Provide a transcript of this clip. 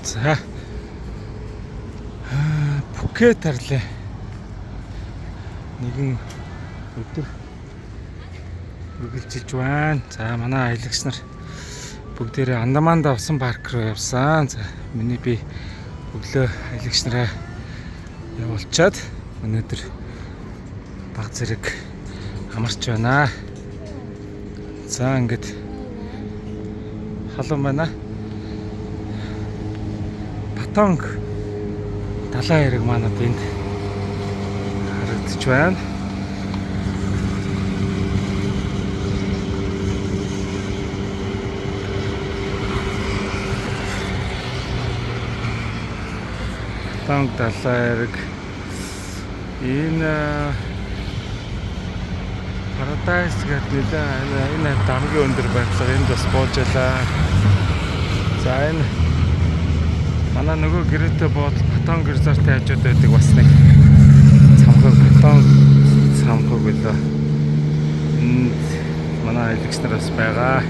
За Пхукет тарлаа. Нэгэн өдөр үргэлжилж байна. За манай аялагч нар бүгдээрээ Андаманда усан парк руу явсан. За миний би өглөө аялагч нараа явуулчаад өнөөдөр баг зэрэг амарч байна. За ингээд халуун байна. Батонг далайн хэрэг манад энд харагдаж байна. Батонг далайн хэрэг энэ Paradise гэдэг энэ дамгийн өндөр байрлал энд бас боожлаа. За энэ манай нөгөө гэрээтэй бодол Батонг резортын хажууд байдаг бас нэг цамхаг Батонг цамхаг байлаа. Энд манай аялагч нар бас байгаа.